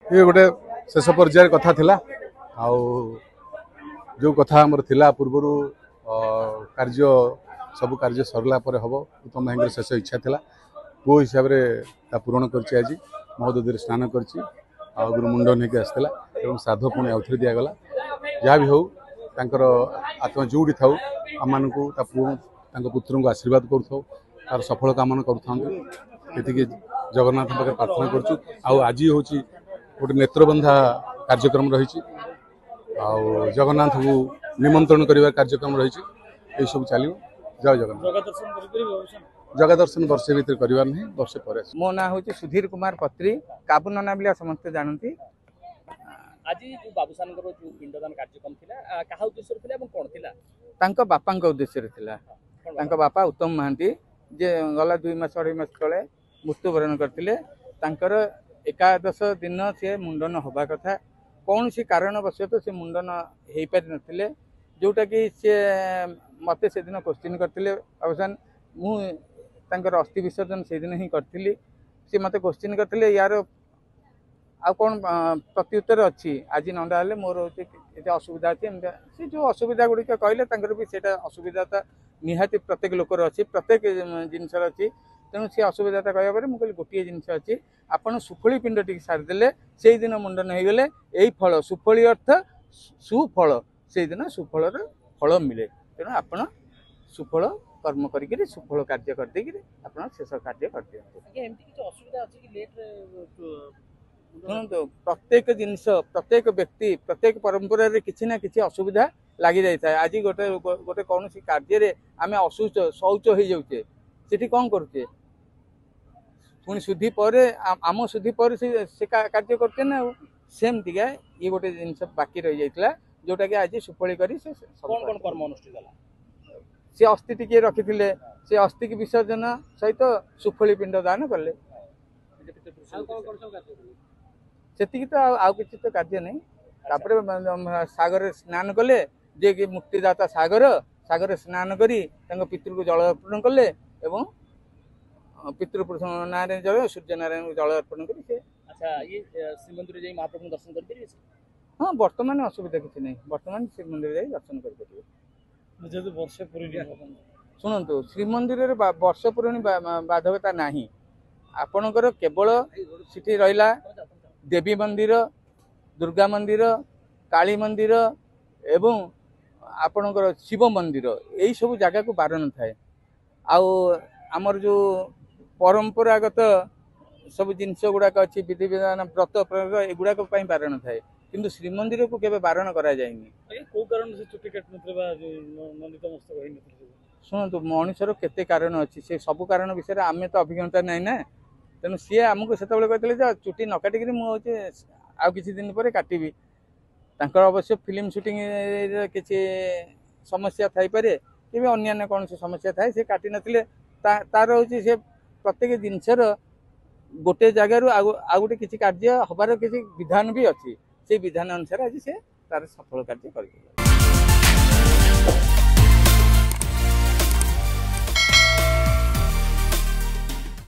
ये गोटे शेष पर्यायर कथा थिला आउ जो कथा आमर थिला पूर्वर कार्य सब कार्य सरला पर हम उत्तम भाई शेष इच्छा थिला पुओ हिसाब से पूरण कर आज महोदय स्नान कर मुंडन होकर आसला और श्राद्ध पुणी आउ थे दिगला जहाँ भी हो आत्मा जोड़ी था आम पुओ पुत्र को आशीर्वाद कर सफल कामना कर जगन्नाथ पाखे प्रार्थना करुँ आज हूँ गोटे नेत्रबंधा कार्यक्रम रही जगन्नाथ को निमंत्रण करने कार्यक्रम रही सब चलो जय जगन्नाथ जगह दर्शन वर्षे भीतर करार नहीं वर्षे पर मो ना हूँ सुधीर कुमार पत्री काबू नना बिलिया समस्ते जानती आज जो बाबूसान जो पिंडदान कार्यक्रम थिला कहा उद्देश्य थिला एवं कोन थिला तांको बापा उद्देश्य थिला तांको बापा उत्तम महांती जे गला 2 मास 2.5 मास तले मृत्युवरण करथिले तांकर एकादश दिन से मुंडन हवा कथा कौन सी कारणवशत से मुंडन हो पारि नथिले जोटा कि सी मते से दिन क्वेश्चन करथिले अवसान मु तांकर अस्थि विसर्जन से दिन ही करथिली सी मते क्वेश्चन करथिले यार आ कौन प्रत्युत्तर अच्छी आज नंदा हेले मोर ये असुविधा अच्छी से जो असुविधा गुड़िक कहले तांकर भी सेटा असुविधा निहाती प्रत्येक लोकर अच्छी प्रत्येक जिनसर अच्छी तेणु सी असुविधा कहबार मुझे गोटे जिनस अच्छी आपड़ सुफली पिंड टी सारिदे से दिन मुंडन हो गले यही फल सुफली अर्थ सुफल से दिन सुफल फल मिले तेणु आपड़ सुफल कर्म करी सुफल कार्य करदे आप शेष कार्य कर शुणु प्रत्येक जिनस प्रत्येक व्यक्ति प्रत्येक परंपरा किसी ना किसी असुविधा लगी जाए आज गोटे गोटे कौन कार्य आम अशौच शौच हो जाऊे से कौन करुचे पुणी शुद्धि पर आम शुद्धि पर से कार्य करते ना सेमती ये गोटे जिनस बाकी रही जाता जोटा कि आज सुफली कर कर्म अनुष्ठित सी अस्थि टी रखी से अस्थि की विसर्जन सहित सुफली पिंड दान कले से तो आउ किसी तो कार्य नहीं सागर स्नान कले जे कि मुक्तिदाता सागर सागर स्नान करी पितृ को जल अर्पण कले एवं पितृपुरुष नारायण जल सूर्य नारायण को जल अर्पण कर अच्छा ये श्रीमंदिर जाई महाप्रभु दर्शन कर परिबे हाँ वर्तमान असुविधा किसी नहीं वर्तमान श्रीमंदिर जाई दर्शन कर परिबे जेतु वर्ष पूरी शुणु श्रीमंदिर वर्ष पूरणी बाधकता नहीं आपणकर केवल सिटी रहिला देवी मंदिर दुर्गा मंदिर काली मंदिर एवं आपणकर शिव मंदिर यही सब जगह को बारण थाए आमर जो परंपरागत सब जिनस गुड़ाक अच्छी विधि विधान व्रत प्रयोग एगुड़ाक बारण थाए किंतु श्रीमंदिर को केबे बारण करा जायनी को कारण से चुटी काट शुणु मनुष्यर केते कारण अच्छी से सब कारण विषय आम तो अभिज्ञता नहीं ना तेणु सी आमको से कहते चुटी न काटिक मुझे आउ किसी दिन पर काटि अवश्य फिल्म शूटिंग किसी समस्या थाई पारे कि अन्य कौन सी समस्या थाए से काटि नथिले तार हूँ से प्रत्येक जिनसर गोटे जगार आउ गोटे किसी कार्य हबार किसी विधान भी अच्छी से विधान अनुसार आज से तार सफल कार्य कर